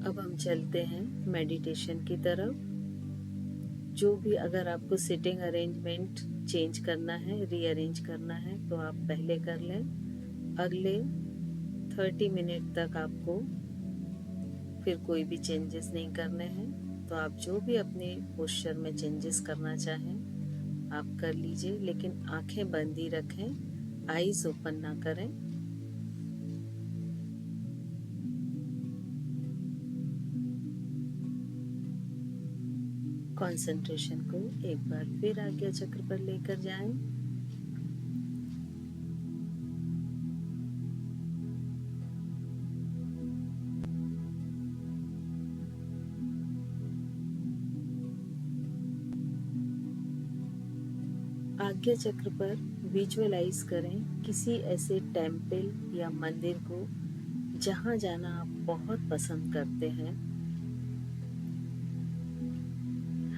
अब हम चलते हैं मेडिटेशन की तरफ। जो भी अगर आपको सिटिंग अरेंजमेंट चेंज करना है, रीअरेंज करना है तो आप पहले कर लें। अगले 30 मिनट तक आपको फिर कोई भी चेंजेस नहीं करने हैं। तो आप जो भी अपने पोस्चर में चेंजेस करना चाहें आप कर लीजिए, लेकिन आंखें बंद ही रखें, आईज ओपन ना करें। कंसंट्रेशन को एक बार फिर आज्ञा चक्र पर लेकर जाएं। आज्ञा चक्र पर विजुअलाइज करें किसी ऐसे टेम्पल या मंदिर को जहां जाना आप बहुत पसंद करते हैं।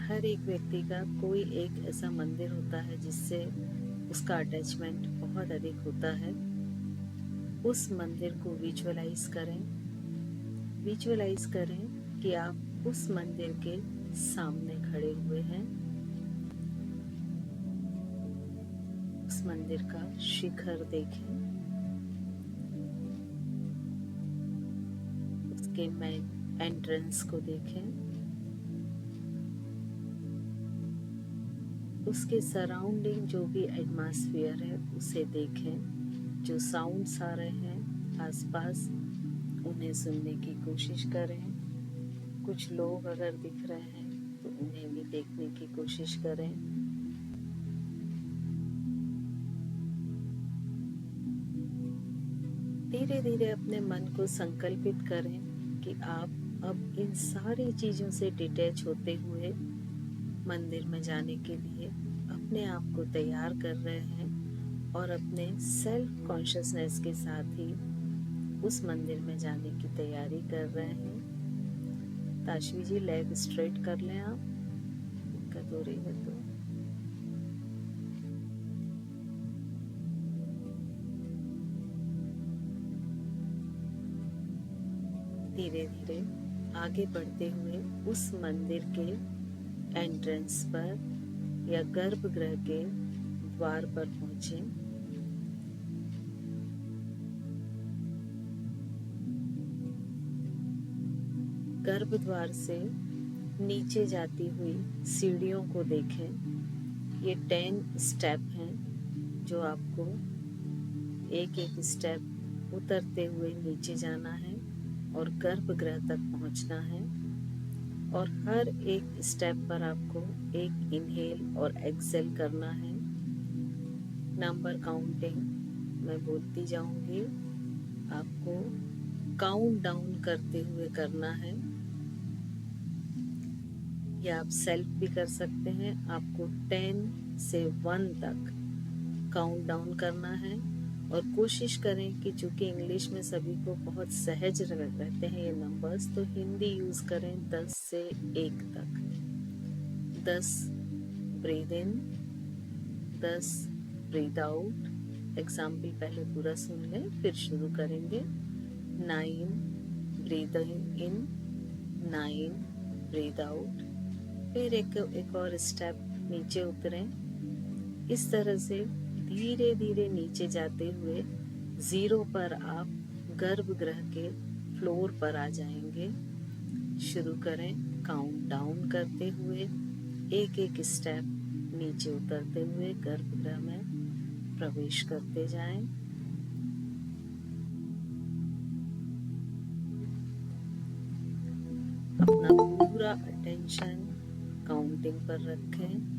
हर एक व्यक्ति का कोई एक ऐसा मंदिर होता है जिससे उसका अटैचमेंट बहुत अधिक होता है। उस मंदिर को विजुअलाइज करें। विजुअलाइज करें कि आप उस मंदिर के सामने खड़े हुए हैं। उस मंदिर का शिखर देखें, उसके मेन एंट्रेंस को देखें, उसके सराउंडिंग जो भी एटमॉस्फेयर है उसे देखें। जो साउंड्स आ रहे हैं आसपास उन्हें सुनने की कोशिश करें। कुछ लोग अगर दिख रहे हैं तो उन्हें भी देखने की कोशिश करें। धीरे धीरे अपने मन को संकल्पित करें कि आप अब इन सारी चीज़ों से डिटैच होते हुए मंदिर में जाने के लिए अपने आप को तैयार कर रहे हैं और अपने सेल्फ कॉन्शियसनेस के साथ ही उस मंदिर में जाने की तैयारी कर रहे हैं। ताशवी जी लेग स्ट्रेट कर लें, आप दिक्कत हो रही है तो। धीरे धीरे आगे बढ़ते हुए उस मंदिर के एंट्रेंस पर या गर्भगृह के द्वार पर पहुंचे। गर्भद्वार से नीचे जाती हुई सीढ़ियों को देखें। ये 10 स्टेप हैं जो आपको एक एक स्टेप उतरते हुए नीचे जाना है और गर्भगृह तक पहुंचना है। और हर एक स्टेप पर आपको एक इनहेल और एक्सेल करना है। नंबर काउंटिंग मैं बोलती जाऊंगी, आपको काउंट डाउन करते हुए करना है। या आप सेल्फ भी कर सकते हैं। आपको 10 से 1 तक काउंट डाउन करना है और कोशिश करें कि चूंकि इंग्लिश में सभी को बहुत सहज रहते हैं ये नंबर्स, तो हिंदी यूज करें 10 से 1 तक। 10 breathe in, 10 breathe out. Example पहले पूरा सुन लें फिर शुरू करेंगे। 9 ब्रीद इन, 9 ब्रीद आउट। फिर एक और स्टेप नीचे उतरें। इस तरह से धीरे धीरे नीचे जाते हुए 0 पर आप गर्भगृह के फ्लोर पर आ जाएंगे। शुरू करें काउंट डाउन करते हुए, एक एक स्टेप नीचे उतरते हुए गर्भगृह में प्रवेश करते जाएं। अपना पूरा अटेंशन काउंटिंग पर रखें।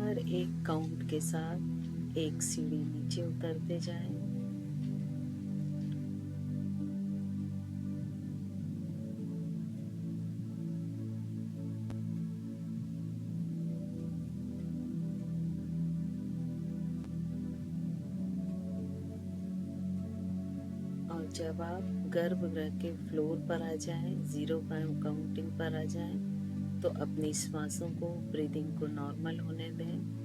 हर एक काउंट के साथ एक सीढ़ी नीचे उतरते जाएं। और जब आप गर्भगृह के फ्लोर पर आ जाएं, 0 काउंटिंग पर आ जाएं, तो अपनी श्वासों को, ब्रीदिंग को नॉर्मल होने दें।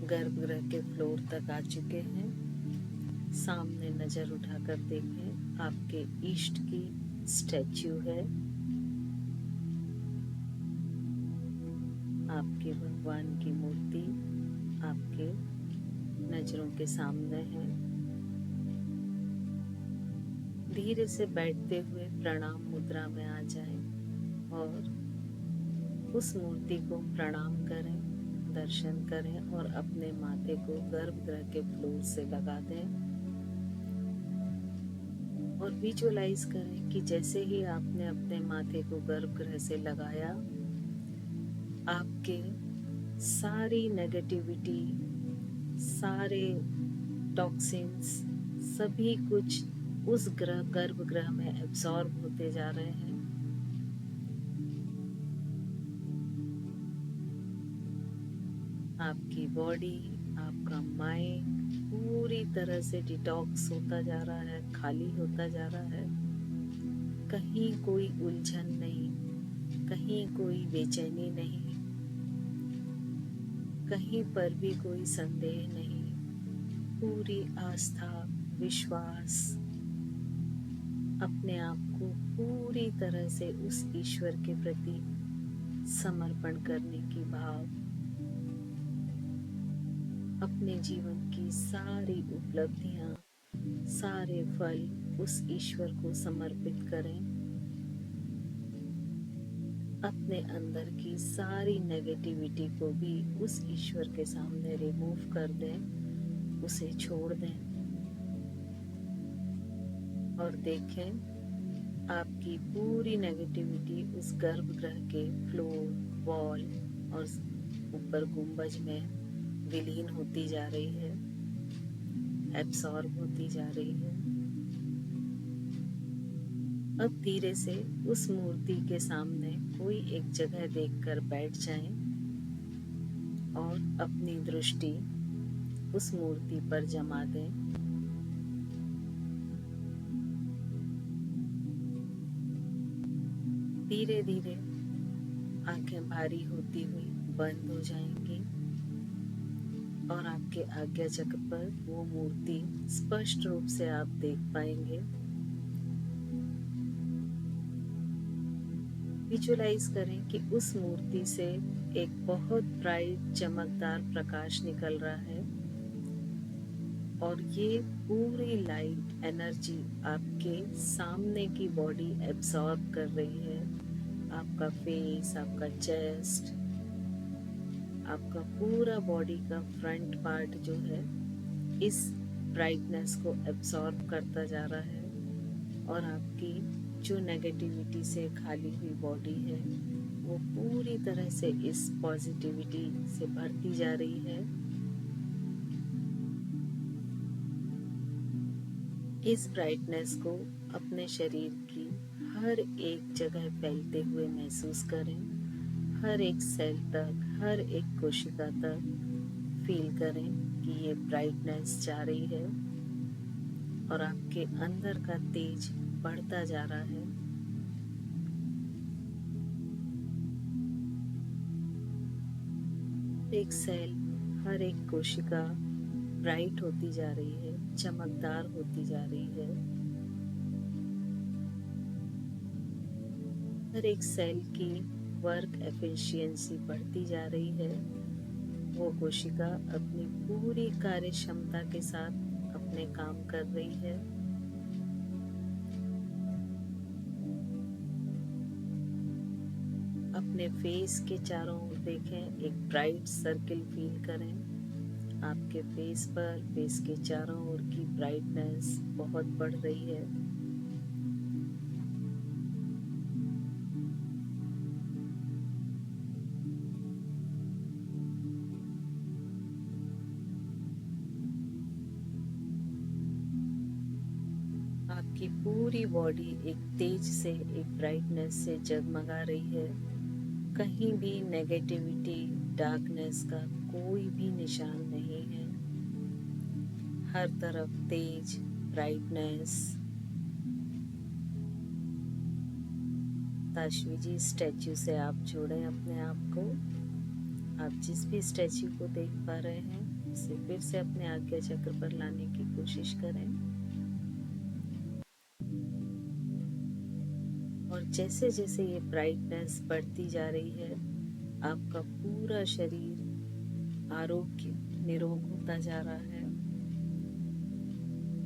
गर्भगृह के फ्लोर तक आ चुके हैं। सामने नजर उठाकर देखें, आपके इष्ट की स्टैच्यू है, आपके भगवान की मूर्ति आपके नजरों के सामने है। धीरे से बैठते हुए प्रणाम मुद्रा में आ जाएं और उस मूर्ति को प्रणाम करें, दर्शन करें और अपने माथे को गर्भगृह के फ्लोर से लगा दें और विजुअलाइज करें कि जैसे ही आपने अपने माथे को गर्भगृह से लगाया, आपके सारी नेगेटिविटी, सारे टॉक्सिन्स, सभी कुछ उस गर्भगृह में एब्जॉर्ब होते जा रहे हैं। आपकी बॉडी, आपका माइंड पूरी तरह से डिटॉक्स होता जा रहा है, खाली होता जा रहा है। कहीं कोई उलझन नहीं, कहीं कोई बेचैनी नहीं, कहीं पर भी कोई संदेह नहीं। पूरी आस्था, विश्वास, अपने आप को पूरी तरह से उस ईश्वर के प्रति समर्पण करने की भाव, अपने जीवन की सारी उपलब्धियां, सारे फल उस ईश्वर को समर्पित करें। अपने अंदर की सारी नेगेटिविटी को भी उस ईश्वर के सामने रिमूव कर दें, उसे छोड़ दें और देखें आपकी पूरी नेगेटिविटी उस गर्भगृह के फ्लोर, वॉल और ऊपर गुंबज में विलीन होती जा रही है, एब्सॉर्ब होती जा रही है। अब धीरे से उस मूर्ति के सामने कोई एक जगह देखकर बैठ जाएं और अपनी दृष्टि उस मूर्ति पर जमा दें। धीरे धीरे आंखें भारी होती हुई बंद हो जाएंगी और आपके आज्ञा चक्र पर वो मूर्ति स्पष्ट रूप से आप देख पाएंगे। विजुअलाइज करें कि उस मूर्ति से एक बहुत ब्राइट चमकदार प्रकाश निकल रहा है और ये पूरी लाइट एनर्जी आपके सामने की बॉडी एब्सॉर्ब कर रही है। आपका फेस, आपका चेस्ट, आपका पूरा बॉडी का फ्रंट पार्ट जो है इस ब्राइटनेस को एब्सॉर्ब करता जा रहा है और आपकी जो नेगेटिविटी से खाली हुई बॉडी है वो पूरी तरह से इस पॉजिटिविटी से भरती जा रही है। इस ब्राइटनेस को अपने शरीर की हर एक जगह फैलते हुए महसूस करें, हर एक सेल तक, हर एक कोशिका तक फील करें कि ये ब्राइटनेस जा रही है और आपके अंदर का तेज बढ़ता जा रहा है। एक सेल, हर एक कोशिका ब्राइट होती जा रही है, चमकदार होती जा रही है। हर एक सेल की वर्क एफिशिएंसी बढ़ती जा रही है। वो कोशिका अपनी पूरी कार्य क्षमता के साथ अपने काम कर रही है। अपने फेस के चारों ओर देखें, एक ब्राइट सर्किल फील करें। आपके फेस पर, फेस के चारों ओर की ब्राइटनेस बहुत बढ़ रही है। आपकी पूरी बॉडी एक तेज से, एक ब्राइटनेस से जगमगा रही है। कहीं भी नेगेटिविटी, डार्कनेस का कोई भी निशान नहीं है। हर तरफ तेज ब्राइटनेस। ताशवी जी स्टैचू से आप जोड़ें अपने आप को। आप जिस भी स्टैचू को देख पा रहे हैं उसे फिर से अपने आज्ञा चक्र पर लाने की कोशिश करें। और जैसे जैसे ये ब्राइटनेस बढ़ती जा रही है, आपका पूरा शरीर आरोग्य, निरोग होता जा रहा है।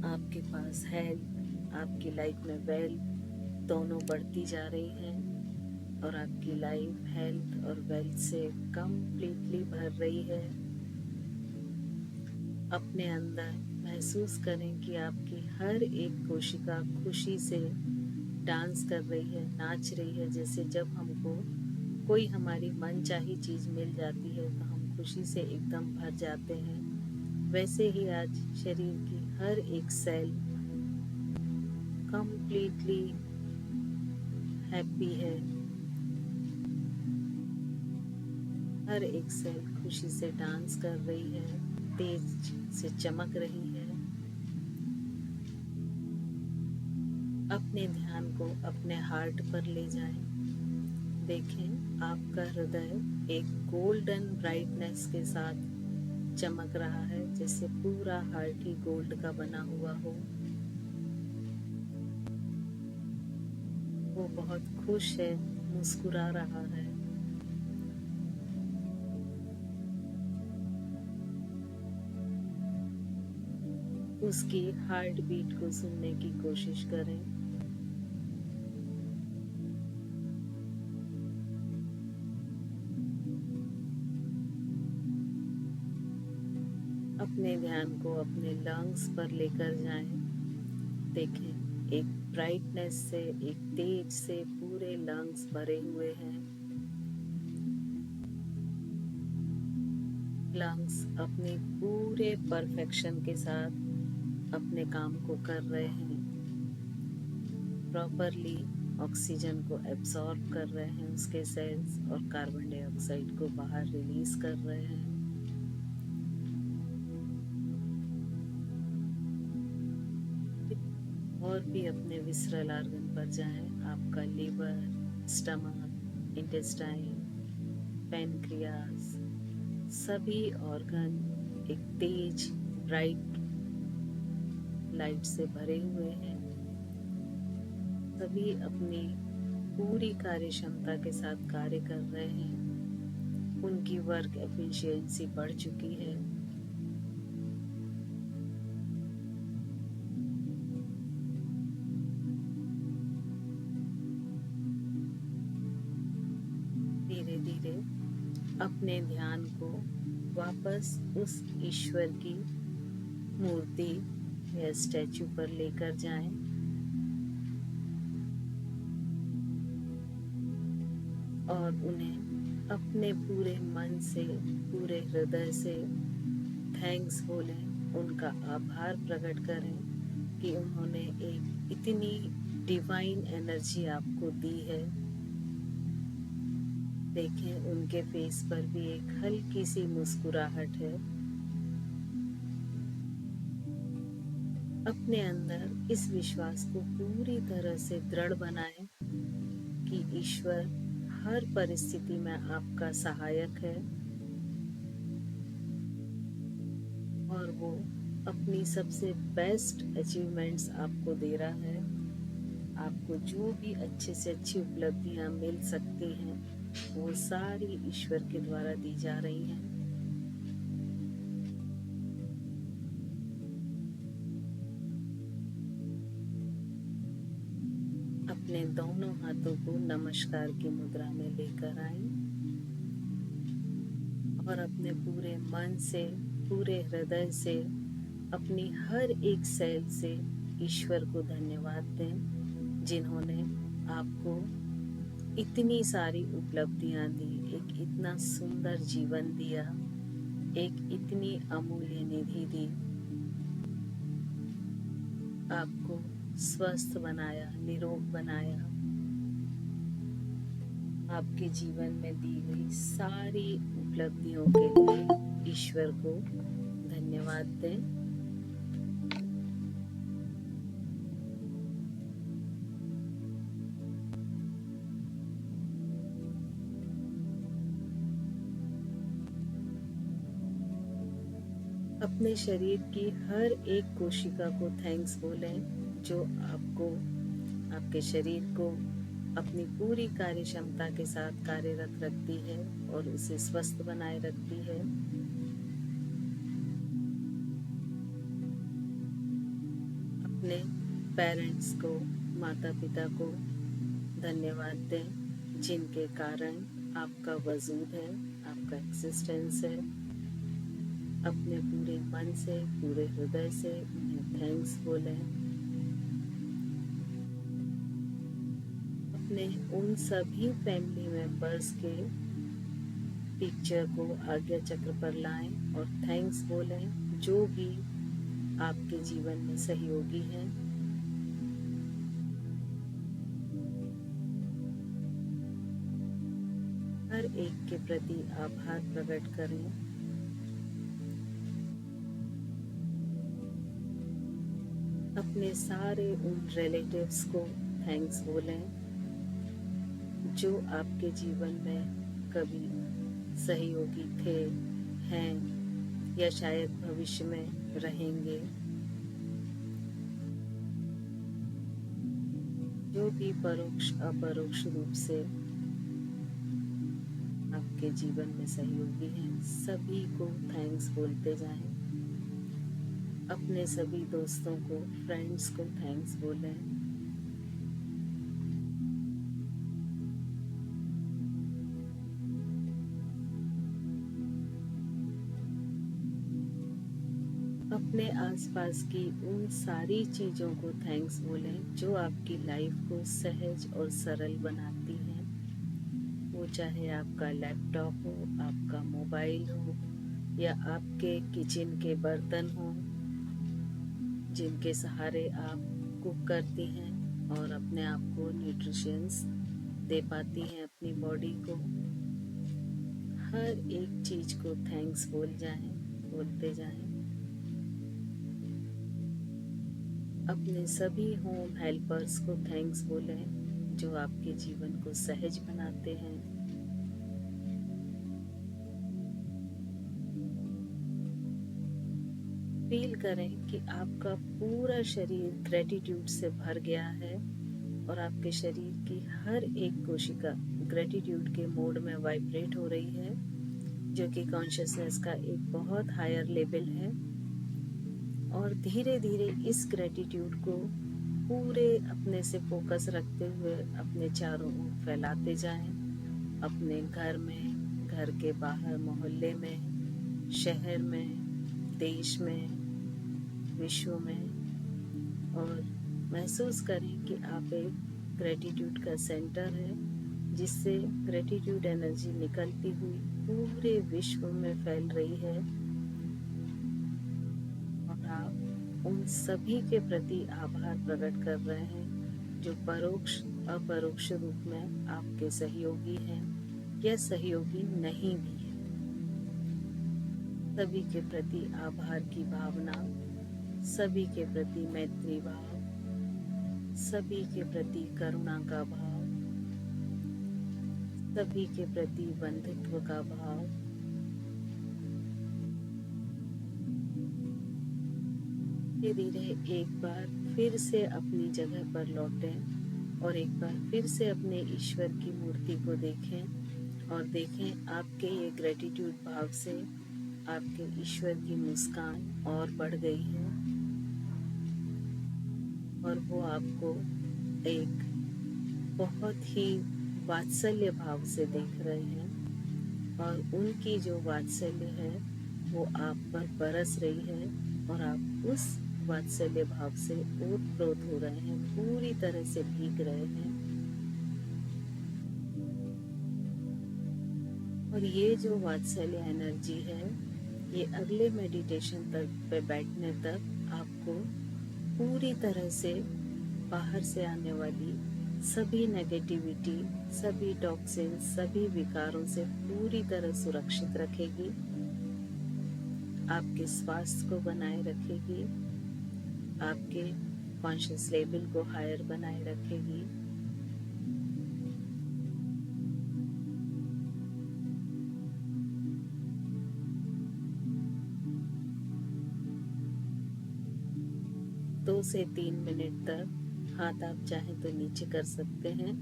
आपके पास हेल्थ, आपकी लाइफ में वेल्थ दोनों बढ़ती जा रही हैं और आपकी लाइफ हेल्थ और वेल्थ से कंप्लीटली भर रही है। अपने अंदर महसूस करें कि आपकी हर एक कोशिका खुशी से डांस कर रही है, नाच रही है। जैसे जब हमको कोई हमारी मनचाही चीज़ मिल जाती है तो हम खुशी से एकदम भर जाते हैं, वैसे ही आज शरीर की हर एक सेल कंप्लीटली हैप्पी है। हर एक सेल खुशी से डांस कर रही है, तेज से चमक रही है। अपने ध्यान को अपने हार्ट पर ले जाएं। देखें आपका हृदय एक गोल्डन ब्राइटनेस के साथ चमक रहा है, जैसे पूरा हार्ट ही गोल्ड का बना हुआ हो। वो बहुत खुश है, मुस्कुरा रहा है। उसकी हार्ट बीट को सुनने की कोशिश करें। अपने ध्यान को अपने लंग्स पर लेकर जाएं। देखें एक ब्राइटनेस से, एक तेज से पूरे लंग्स भरे हुए हैं। लंग्स अपने पूरे परफेक्शन के साथ अपने काम को कर रहे हैं। प्रॉपरली ऑक्सीजन को एब्जॉर्ब कर रहे हैं उसके सेल्स और कार्बन डाइऑक्साइड को बाहर रिलीज कर रहे हैं। और भी अपने विसरल आर्गन पर जाएं। आपका लीवर, स्टमक, इंटेस्टाइन, पैनक्रियास, सभी ऑर्गन एक तेज ब्राइट लाइट से भरे हुए हैं। सभी अपनी पूरी कार्य क्षमता के साथ कार्य कर रहे हैं। उनकी वर्क एफिशिएंसी बढ़ चुकी है। धीरे धीरे अपने ध्यान को वापस उस ईश्वर की मूर्ति या स्टैचू पर लेकर जाएं। और उन्हें अपने पूरे मन से, पूरे हृदय से थैंक्स बोलें, उनका आभार प्रकट करें कि उन्होंने एक इतनी डिवाइन एनर्जी आपको दी है। देखें उनके फेस पर भी एक हल्की सी मुस्कुराहट है। अपने अंदर इस विश्वास को पूरी तरह से दृढ़ बनाएं कि ईश्वर हर परिस्थिति में आपका सहायक है और वो अपनी सबसे बेस्ट अचीवमेंट्स आपको दे रहा है। आपको जो भी अच्छे से अच्छी उपलब्धियां मिल सकती हैं वो सारी ईश्वर के द्वारा दी जा रही हैं। अपने दोनों हाथों को नमस्कार की मुद्रा में लेकर आएं और अपने पूरे मन से, पूरे हृदय से, अपनी हर एक सेल से ईश्वर को धन्यवाद दें जिन्होंने आपको इतनी सारी उपलब्धियां दी, एक इतना सुंदर जीवन दिया, एक इतनी अमूल्य निधि दी। आपको स्वस्थ बनाया, निरोग बनाया। आपके जीवन में दी गई सारी उपलब्धियों के लिए ईश्वर को धन्यवाद दें। अपने शरीर की हर एक कोशिका को थैंक्स बोलें जो आपको, आपके शरीर को अपनी पूरी कार्य क्षमता के साथ कार्यरत रखती है और उसे स्वस्थ बनाए रखती है। अपने पेरेंट्स को, माता पिता को धन्यवाद दें जिनके कारण आपका वजूद है, आपका एग्जिस्टेंस है। अपने पूरे मन से, पूरे हृदय से उन्हें थैंक्स बोलें। अपने उन सभी फैमिली मेंबर्स के पिक्चर को आज्ञा चक्र पर लाएं और थैंक्स बोलें जो भी आपके जीवन में सहयोगी हैं। हर एक के प्रति आभार प्रकट करें। अपने सारे उन रिलेटिव्स को थैंक्स बोलें जो आपके जीवन में कभी सहयोगी थे, हैं या शायद भविष्य में रहेंगे। जो भी परोक्ष अपरोक्ष रूप से आपके जीवन में सहयोगी हैं, सभी को थैंक्स बोलते जाएं। अपने सभी दोस्तों को, फ्रेंड्स को थैंक्स बोलें। अपने आसपास की उन सारी चीज़ों को थैंक्स बोलें जो आपकी लाइफ को सहज और सरल बनाती हैं। वो चाहे आपका लैपटॉप हो, आपका मोबाइल हो या आपके किचन के बर्तन हो जिनके सहारे आप कुक करती हैं और अपने आप को न्यूट्रिशंस दे पाती हैं अपनी बॉडी को। हर एक चीज को थैंक्स बोलते जाएं। अपने सभी होम हेल्पर्स को थैंक्स बोलें जो आपके जीवन को सहज बनाते हैं। फील करें कि आपका पूरा शरीर ग्रेटिट्यूड से भर गया है और आपके शरीर की हर एक कोशिका ग्रेटिट्यूड के मोड में वाइब्रेट हो रही है, जो कि कॉन्शियसनेस का एक बहुत हायर लेवल है। और धीरे धीरे इस ग्रेटिट्यूड को पूरे अपने से फोकस रखते हुए अपने चारों ओर फैलाते जाएं। अपने घर में, घर के बाहर, मोहल्ले में, शहर में, देश में, विश्व में। और महसूस करें कि आप एक ग्रेटिट्यूड का सेंटर है जिससे ग्रेटिट्यूड एनर्जी निकलती हुई पूरे विश्व में फैल रही है और आप उन सभी के प्रति आभार प्रकट कर रहे हैं जो परोक्ष अपरोक्ष रूप में आपके सहयोगी हैं या सहयोगी नहीं भी है। सभी के प्रति आभार की भावना, सभी के प्रति मैत्री भाव, सभी के प्रति करुणा का भाव, सभी के प्रति बंधुत्व का भाव। धीरे धीरे एक बार फिर से अपनी जगह पर लौटें और एक बार फिर से अपने ईश्वर की मूर्ति को देखें और देखें आपके ये ग्रेटिट्यूड भाव से आपके ईश्वर की मुस्कान और बढ़ गई है और वो आपको एक बहुत ही वात्सल्य भाव से देख रहे हैं और उनकी जो वात्सल्य है वो आप पर बरस रही है और आप उस वात्सल्य भाव से ओतप्रोत हो रहे हैं, पूरी तरह से भीग रहे हैं। और ये जो वात्सल्य एनर्जी है ये अगले मेडिटेशन तक पे बैठने तक आपको पूरी तरह से बाहर से आने वाली सभी नेगेटिविटी, सभी टॉक्सिन, सभी विकारों से पूरी तरह सुरक्षित रखेगी, आपके स्वास्थ्य को बनाए रखेगी, आपके कॉन्शियस लेवल को हायर बनाए रखेगी। दो से 3 मिनट तक हाथ आप चाहें तो नीचे कर सकते हैं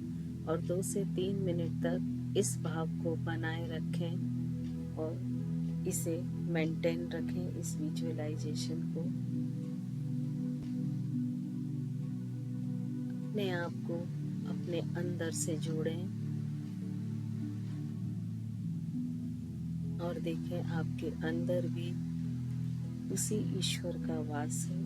और 2 से 3 मिनट तक इस भाव को बनाए रखें और इसे मेंटेन रखें, इस विजुअलाइजेशन को। अपने आप को अपने अंदर से जोड़ें और देखें आपके अंदर भी उसी ईश्वर का वास है।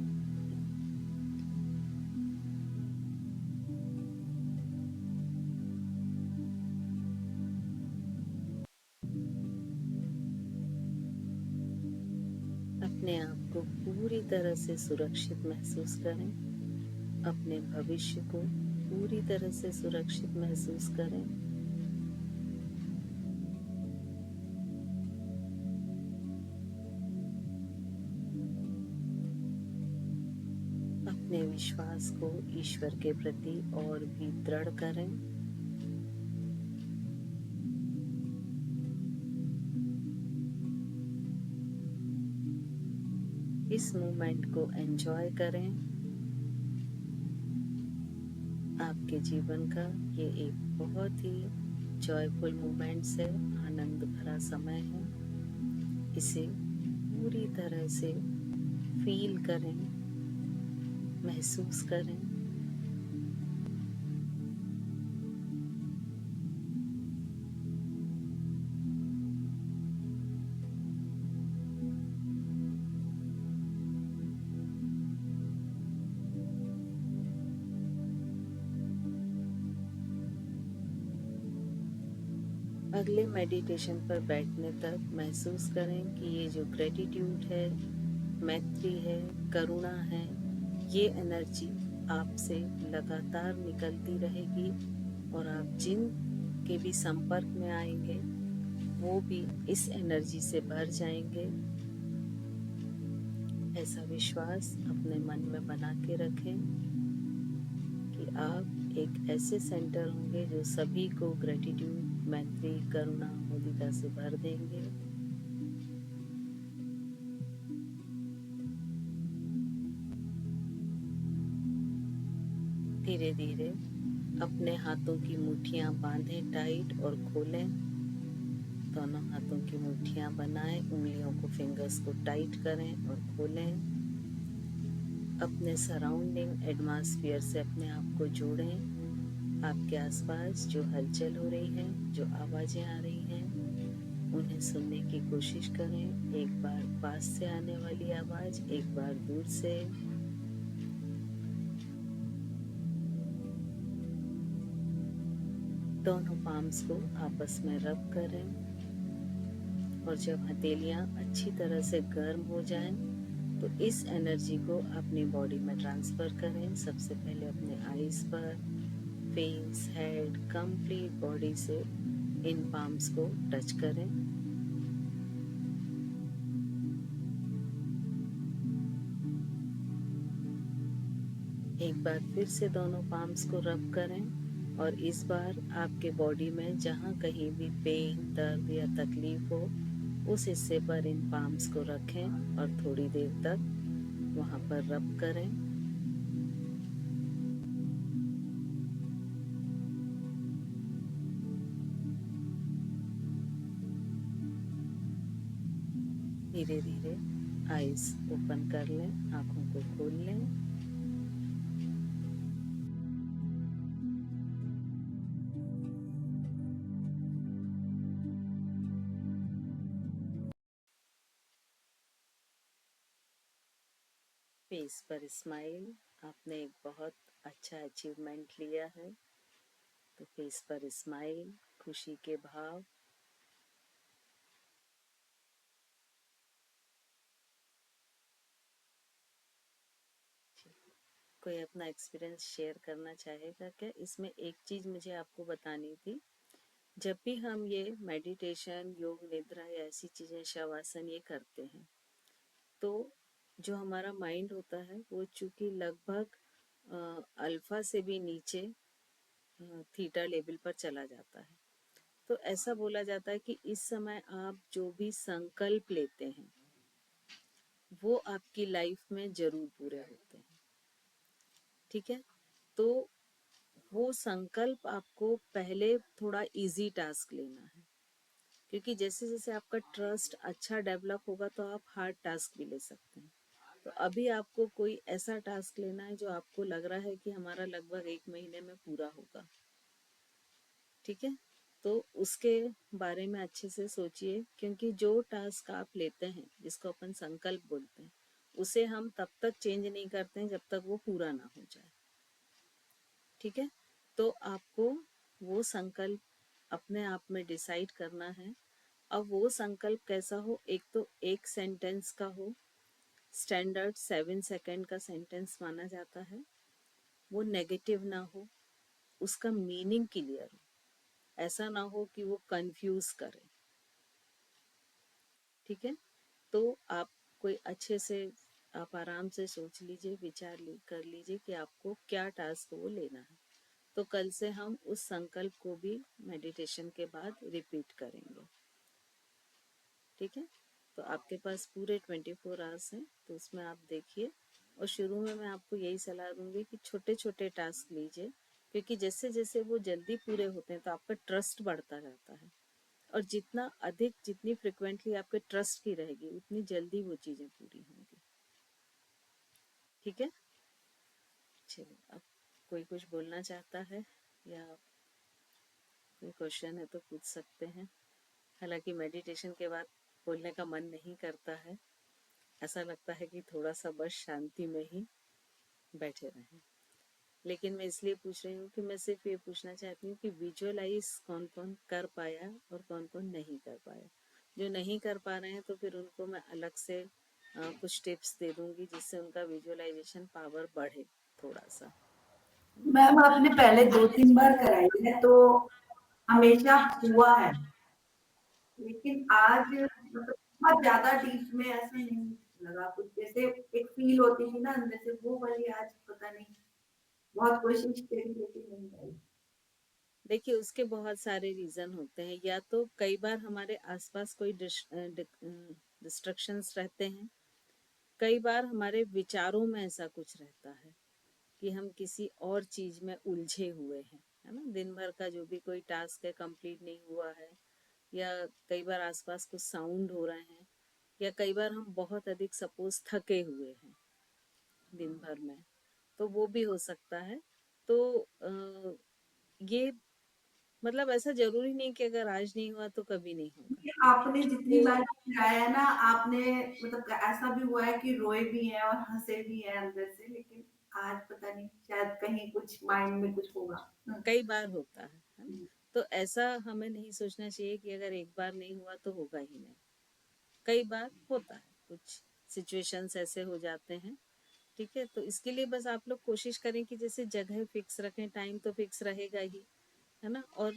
अपने आप को पूरी तरह से सुरक्षित महसूस करें, अपने भविष्य को पूरी तरह से सुरक्षित महसूस करें। अपने विश्वास को ईश्वर के प्रति और भी दृढ़ करें। इस मोमेंट को एंजॉय करें। आपके जीवन का ये एक बहुत ही जॉयफुल मोमेंट्स है, आनंद भरा समय है। इसे पूरी तरह से फील करें, महसूस करें। अगले मेडिटेशन पर बैठने तक महसूस करें कि ये जो ग्रेटिट्यूड है, मैत्री है, करुणा है, ये एनर्जी आपसे लगातार निकलती रहेगी और आप जिन के भी संपर्क में आएंगे वो भी इस एनर्जी से भर जाएंगे। ऐसा विश्वास अपने मन में बना के रखें कि आप एक ऐसे सेंटर होंगे जो सभी को ग्रेटिट्यूड, मैत्री, करुणा, मुदिता से भर देंगे। धीरे धीरे अपने हाथों की मुट्ठियां बांधें टाइट और खोलें। दोनों हाथों की मुट्ठियां बनाएं, उंगलियों को, फिंगर्स को टाइट करें और खोलें। अपने सराउंडिंग एटमॉस्फेयर से अपने आप को जोड़ें। आपके आसपास जो हलचल हो रही है, जो आवाज़ें आ रही हैं, उन्हें सुनने की कोशिश करें। एक बार पास से आने वाली आवाज़, एक बार दूर से। दोनों पाम्स को आपस में रब करें और जब हथेलियाँ अच्छी तरह से गर्म हो जाएं तो इस एनर्जी को अपनी बॉडी में ट्रांसफ़र करें। सबसे पहले अपने आईज पर, फेस, हेड, कंप्लीट बॉडी से इन पाम्स को टच करें। एक बार फिर से दोनों पाम्स को रब करें और इस बार आपके बॉडी में जहाँ कहीं भी पेन, दर्द या तकलीफ हो, उस हिस्से पर इन पाम्स को रखें और थोड़ी देर तक वहाँ पर रब करें। धीरे धीरे आईज ओपन कर लें, आँखों को खोल लें। फेस पर स्माइल। आपने एक बहुत अच्छा अचीवमेंट लिया है तो फेस पर स्माइल, खुशी के भाव। कोई अपना एक्सपीरियंस शेयर करना चाहेगा क्या? इसमें एक चीज़ मुझे आपको बतानी थी, जब भी हम ये मेडिटेशन, योग निद्रा या ऐसी चीज़ें, शवासन ये करते हैं, तो जो हमारा माइंड होता है वो चूंकि लगभग अल्फा से भी नीचे थीटा लेवल पर चला जाता है। तो ऐसा बोला जाता है कि इस समय आप जो भी संकल्प लेते हैं वो आपकी लाइफ में जरूर पूरे होते हैं। ठीक है, तो वो संकल्प आपको पहले थोड़ा इजी टास्क लेना है, क्योंकि जैसे जैसे आपका ट्रस्ट अच्छा डेवलप होगा तो आप हार्ड टास्क भी ले सकते हैं। तो अभी आपको कोई ऐसा टास्क लेना है जो आपको लग रहा है कि हमारा लगभग 1 महीने में पूरा होगा। ठीक है, तो उसके बारे में अच्छे से सोचिए, क्योंकि जो टास्क आप लेते हैं जिसको अपन संकल्प बोलते हैं उसे हम तब तक चेंज नहीं करते हैं जब तक वो पूरा ना हो जाए। ठीक है, तो आपको वो संकल्प अपने आप में डिसाइड करना है। अब वो संकल्प कैसा हो, एक तो एक सेंटेंस का हो, स्टैंडर्ड 7 सेकेंड का सेंटेंस माना जाता है, वो नेगेटिव ना हो, उसका मीनिंग क्लियर हो, ऐसा ना हो कि वो कंफ्यूज करे। ठीक है, तो आप कोई अच्छे से, आप आराम से सोच लीजिए, विचार कर लीजिए कि आपको क्या टास्क वो लेना है। तो कल से हम उस संकल्प को भी मेडिटेशन के बाद रिपीट करेंगे। ठीक है, तो आपके पास पूरे 24 आवर्स हैं, तो उसमें आप देखिए। और शुरू में मैं आपको यही सलाह दूंगी कि छोटे छोटे टास्क लीजिए, क्योंकि जैसे जैसे वो जल्दी पूरे होते हैं तो आपका ट्रस्ट बढ़ता जाता है, और जितना अधिक, जितनी फ्रिक्वेंटली आपके ट्रस्ट की रहेगी उतनी जल्दी वो चीज़ें पूरी होंगी। ठीक है, चलिए, अब कोई कुछ बोलना चाहता है या कोई क्वेश्चन है तो पूछ सकते हैं। हालांकि मेडिटेशन के बाद बोलने का मन नहीं करता है, ऐसा लगता है कि थोड़ा सा बस शांति में ही बैठे रहें। लेकिन मैं इसलिए पूछ रही हूँ कि मैं सिर्फ ये पूछना चाहती हूँ कि विजुअलाइज कौन कौन कर पाया और कौन कौन नहीं कर पाया। जो नहीं कर पा रहे हैं तो फिर उनको मैं अलग से कुछ टिप्स दे दूंगी जिससे उनका विजुअलाइजेशन पावर बढ़े थोड़ा सा। मैम आपने पहले 2-3 बार कराई है तो हमेशा हुआ है, लेकिन आज मतलब बहुत ज्यादा डीप में ऐसा नहीं लगा कुछ, जैसे एक फील होती थी ना अंदर से, वो वाली आज पता नहीं, बहुत कोशिश करी लेकिन नहीं आई। देखिए, उसके बहुत सारे रीजन होते हैं। या तो कई बार हमारे आसपास कोई डिस्ट्रक्शंस रहते हैं, कई बार हमारे विचारों में ऐसा कुछ रहता है कि हम किसी और चीज में उलझे हुए हैं, है ना। दिन भर का जो भी कोई टास्क है कंप्लीट नहीं हुआ है, या कई बार आसपास कुछ साउंड हो रहे हैं, या कई बार हम बहुत अधिक सपोज थके हुए हैं दिन भर में, तो वो भी हो सकता है। तो ये मतलब ऐसा जरूरी नहीं कि अगर आज नहीं हुआ तो कभी नहीं होगा। आपने जितनी तो बार कराया है ना, आपने मतलब ऐसा भी हुआ है कि रोए भी हैं और हंसे भी हैं अंदर से, लेकिन आज पता नहीं, शायद कहीं कुछ माइंड में कुछ होगा। कई बार होता है ना। तो ऐसा हमें नहीं सोचना चाहिए कि अगर एक बार नहीं हुआ तो होगा ही नहीं। कई बार होता है, कुछ सिचुएशंस ऐसे हो जाते हैं। ठीक है, तो इसके लिए बस आप लोग कोशिश करें कि जैसे जगह फिक्स रखें, टाइम तो फिक्स रहेगा ही, है ना। और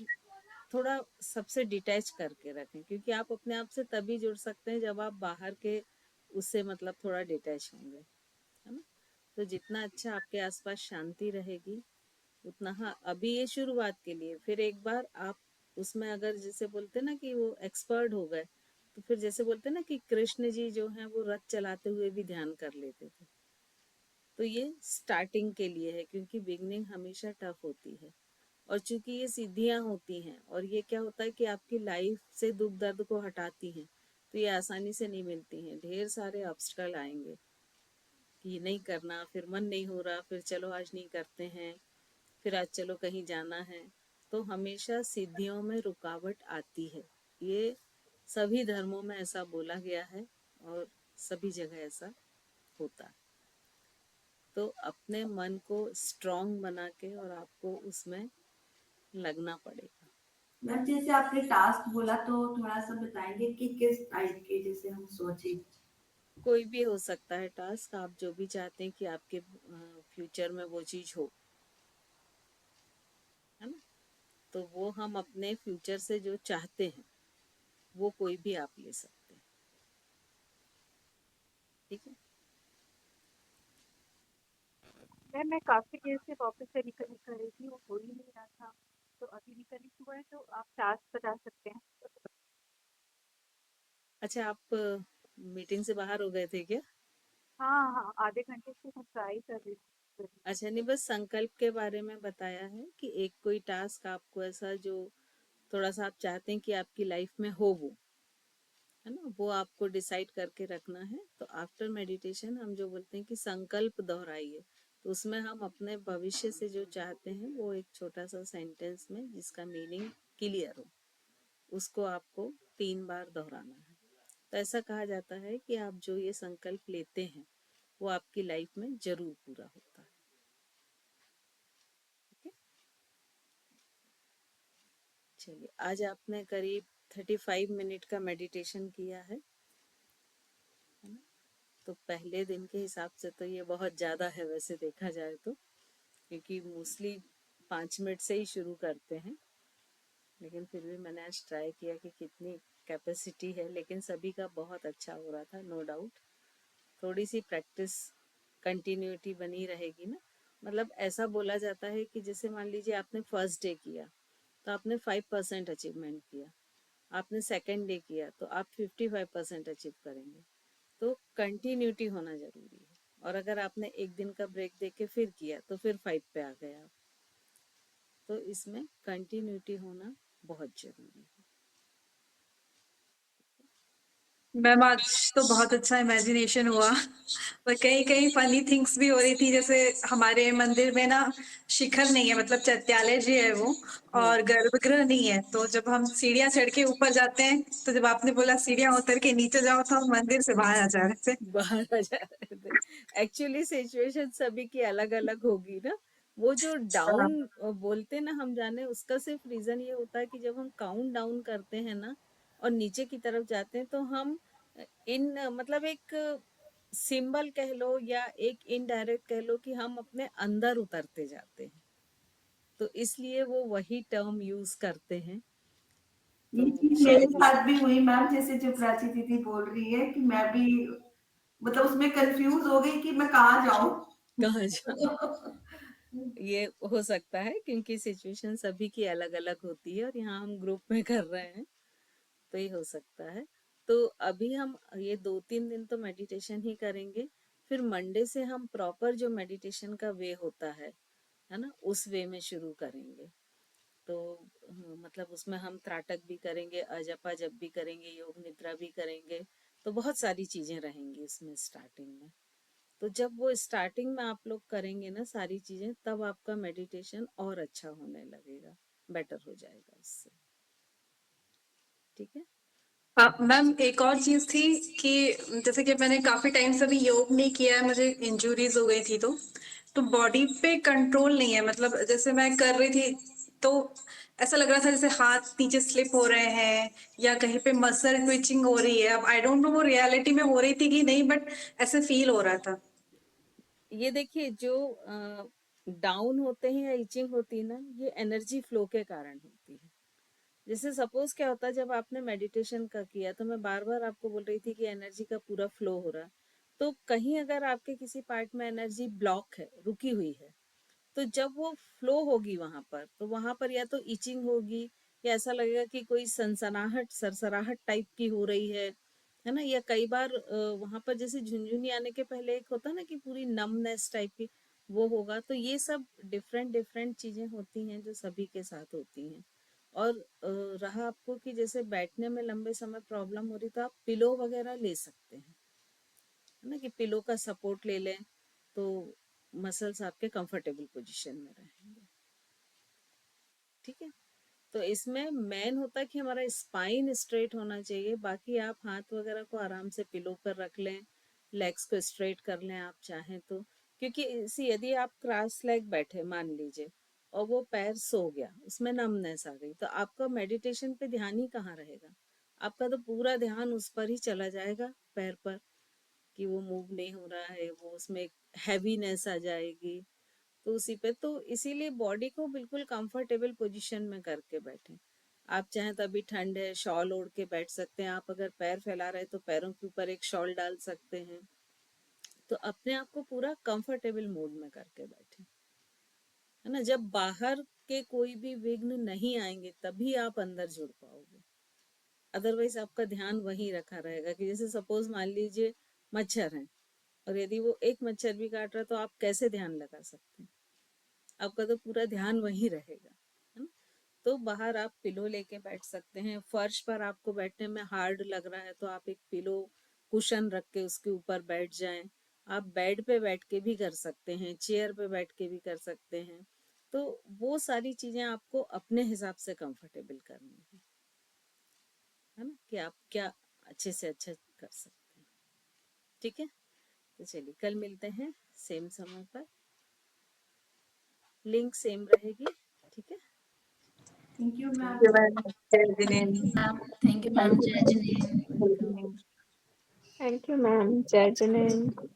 थोड़ा सबसे डिटैच करके रखें, क्योंकि आप अपने आप से तभी जुड़ सकते हैं जब आप बाहर के उससे मतलब थोड़ा डिटैच होंगे, है ना। तो जितना अच्छा आपके आसपास शांति रहेगी उतना, हाँ अभी ये शुरुआत के लिए, फिर एक बार आप उसमें अगर जैसे बोलते ना कि वो एक्सपर्ट हो गए, तो फिर जैसे बोलते ना कि कृष्ण जी जो हैं वो रथ चलाते हुए भी ध्यान कर लेते थे। तो ये स्टार्टिंग के लिए है, क्योंकि बिगनिंग हमेशा टफ होती है। और चूंकि ये सीधियां होती हैं, और ये क्या होता है कि आपकी लाइफ से दुख दर्द को हटाती हैं, तो ये आसानी से नहीं मिलती हैं। ढेर सारे ऑब्स्टकल आएंगे कि ये नहीं करना, फिर मन नहीं हो रहा, फिर चलो आज नहीं करते हैं, फिर आज चलो कहीं जाना है। तो हमेशा सिद्धियों में रुकावट आती है, ये सभी धर्मों में ऐसा बोला गया है और सभी जगह ऐसा होता है। तो अपने मन को स्ट्रांग बना के और आपको उसमें लगना पड़ेगा। मैम जैसे आपने टास्क बोला तो थोड़ा सा बताएंगे कि किस टाइप के, जैसे हम सोचे। कोई भी हो सकता है टास्क, आप जो भी चाहते हैं कि आपके फ्यूचर में वो चीज हो, है ना। तो वो हम अपने फ्यूचर से जो चाहते हैं वो कोई भी आप ले सकते हैं। ठीक है। मैं काफी देर से वापस से रिकनेक्ट कर रही थी, वो हो ही नहीं रहा था, तो अभी रिकनेक्ट हुआ है तो आप टास्क बता सकते हैं। अच्छा, आप मीटिंग से बाहर हो गए थे क्या? हाँ हाँ, आधे घंटे से मैं ट्राई कर रही थी। अच्छा, नहीं, बस संकल्प के बारे में बताया है कि एक कोई टास्क आपको ऐसा जो थोड़ा सा आप चाहते हैं कि आपकी लाइफ में हो वो, है ना, वो आपको डिसाइड करके रखना है। तो आफ्टर मेडिटेशन हम जो बोलते हैं कि संकल्प दोहराइए, तो उसमें हम अपने भविष्य से जो चाहते हैं वो एक छोटा सा सेंटेंस में जिसका मीनिंग क्लियर हो, उसको आपको 3 बार दोहराना है। तो ऐसा कहा जाता है कि आप जो ये संकल्प लेते हैं वो आपकी लाइफ में जरूर पूरा होता है। ठीक है। चलिए, आज आपने करीब 35 मिनट का मेडिटेशन किया है ना। तो पहले दिन के हिसाब से तो ये बहुत ज़्यादा है वैसे देखा जाए तो, क्योंकि मोस्टली 5 मिनट से ही शुरू करते हैं, लेकिन फिर भी मैंने आज ट्राई किया कि कितनी कैपेसिटी है, लेकिन सभी का बहुत अच्छा हो रहा था, नो डाउट। थोड़ी सी प्रैक्टिस, कंटिन्यूटी बनी रहेगी ना। मतलब ऐसा बोला जाता है कि जैसे मान लीजिए आपने फर्स्ट डे किया तो आपने 5% अचीवमेंट किया, आपने सेकेंड डे किया तो आप 55% अचीव करेंगे। तो कंटिन्यूटी होना जरूरी है। और अगर आपने एक दिन का ब्रेक दे के फिर किया तो फिर 5 पे आ गया आप। तो इसमें कंटिन्यूटी होना बहुत जरूरी है। मैम आज तो बहुत अच्छा इमेजिनेशन हुआ, पर कहीं कहीं फनी थिंग्स भी हो रही थी। जैसे हमारे मंदिर में ना शिखर नहीं है, मतलब चैत्यालय जी है वो, हम्म। और गर्भगृह नहीं है। तो जब हम सीढ़ियां चढ़ के ऊपर जाते हैं, तो जब आपने बोला सीढ़ियां उतर के नीचे जाओ, तो हम मंदिर से बाहर आ जा रहे थे। बाहर आ जा रहे थे। एक्चुअली सिचुएशन सभी की अलग अलग होगी ना। वो जो डाउन बोलते ना हम जाने, उसका सिर्फ रीजन ये होता है कि जब हम काउंट डाउन करते हैं ना और नीचे की तरफ जाते हैं तो हम इन मतलब एक सिंबल कह लो या एक इनडायरेक्ट कह लो कि हम अपने अंदर उतरते जाते हैं, तो इसलिए वो वही टर्म यूज करते हैं। तो ये चीज मेरे शायद इस साथ भी हुई मैम, जैसे जो प्राची दीदी बोल रही है कि मैं भी मतलब उसमें कंफ्यूज हो गई कि मैं कहाँ जाऊं। कहाँ जा ये हो सकता है क्योंकि सिचुएशन सभी की अलग अलग होती है और यहाँ हम ग्रुप में कर रहे हैं, तो ये हो सकता है। तो अभी हम ये 2-3 दिन तो मेडिटेशन ही करेंगे, फिर मंडे से हम प्रॉपर जो मेडिटेशन का वे होता है ना, उस वे में शुरू करेंगे। तो मतलब उसमें हम त्राटक भी करेंगे, अजपा जप भी करेंगे, योग निद्रा भी करेंगे। तो बहुत सारी चीजें रहेंगी इसमें स्टार्टिंग में। तो जब वो स्टार्टिंग में आप लोग करेंगे ना सारी चीजें, तब आपका मेडिटेशन और अच्छा होने लगेगा, बेटर हो जाएगा उससे। ठीक है। मैम एक और चीज थी कि जैसे कि मैंने काफी टाइम से भी योग नहीं किया है, मुझे इंजुरीज हो गई थी, तो बॉडी पे कंट्रोल नहीं है। मतलब जैसे मैं कर रही थी तो ऐसा लग रहा था जैसे हाथ नीचे स्लिप हो रहे हैं, या कहीं पे मसल ट्विचिंग हो रही है। अब आई डोंट नो वो रियलिटी में हो रही थी कि नहीं, बट ऐसे फील हो रहा था। ये देखिए, जो डाउन होते हैं या इचिंग होती है ना, ये एनर्जी फ्लो के कारण होती है। जैसे सपोज क्या होता है, जब आपने मेडिटेशन का किया तो मैं बार बार आपको बोल रही थी कि एनर्जी का पूरा फ्लो हो रहा है। तो कहीं अगर आपके किसी पार्ट में एनर्जी ब्लॉक है, रुकी हुई है, तो जब वो फ्लो होगी वहां पर, तो वहां पर या तो इचिंग होगी, या ऐसा लगेगा कि कोई सनसनाहट सरसराहट टाइप की हो रही है ना। या कई बार वहां पर जैसे झुनझुनी आने के पहले एक होता है ना कि पूरी नमनेस टाइप की, वो होगा। तो ये सब डिफरेंट डिफरेंट चीजें होती हैं जो सभी के साथ होती हैं। और रहा आपको कि जैसे बैठने में लंबे समय प्रॉब्लम हो रही, तो आप पिलो वगैरह ले सकते हैं, है ना, कि पिलो का सपोर्ट ले लें तो मसल्स आपके कंफर्टेबल पोजीशन में रहेंगे। ठीक है। तो इसमें मेन होता है कि हमारा स्पाइन स्ट्रेट होना चाहिए। बाकी आप हाथ वगैरह को आराम से पिलो पर रख लें, लेग्स को स्ट्रेट कर लें आप चाहें तो। क्योंकि इसी यदि आप क्रॉस लेग बैठे मान लीजिए और वो पैर सो गया, उसमें नमनेस आ गई, तो आपका मेडिटेशन पे ध्यान ही कहाँ रहेगा। आपका तो पूरा ध्यान उस पर ही चला जाएगा, पैर पर, कि वो मूव नहीं हो रहा है, वो उसमें एक हैवीनेस आ जाएगी। तो उसी पे तो इसीलिए बॉडी को बिल्कुल कंफर्टेबल पोजीशन में करके बैठे। आप चाहें तो अभी ठंड है, शॉल ओढ़ के बैठ सकते हैं। आप अगर पैर फैला रहे तो पैरों के ऊपर एक शॉल डाल सकते हैं। तो अपने आप को पूरा कंफर्टेबल मोड में करके बैठे, है ना। जब बाहर के कोई भी विघ्न नहीं आएंगे तभी आप अंदर जुड़ पाओगे। अदरवाइज आपका ध्यान वहीं रखा रहेगा कि जैसे सपोज मान लीजिए मच्छर है और यदि वो एक मच्छर भी काट रहा है तो आप कैसे ध्यान लगा सकते हैं? आपका तो पूरा ध्यान वहीं रहेगा, है ना। तो बाहर आप पिलो लेके बैठ सकते हैं। फर्श पर आपको बैठने में हार्ड लग रहा है तो आप एक पिलो कुशन रख के उसके ऊपर बैठ जाएं। आप बेड पे बैठ के भी कर सकते हैं, चेयर पे बैठ के भी कर सकते हैं। तो वो सारी चीजें आपको अपने हिसाब से कंफर्टेबल करनी है ना, कि आप क्या अच्छे से अच्छा कर सकते हैं। ठीक है, तो चलिए कल मिलते हैं सेम समय पर, लिंक सेम रहेगी। ठीक है, थैंक यू मैम। जय जिनेंद्र। थैंक यू मैम, जय Jinendra. Welcome. Thank you ma'am, जय जिनेंद्र।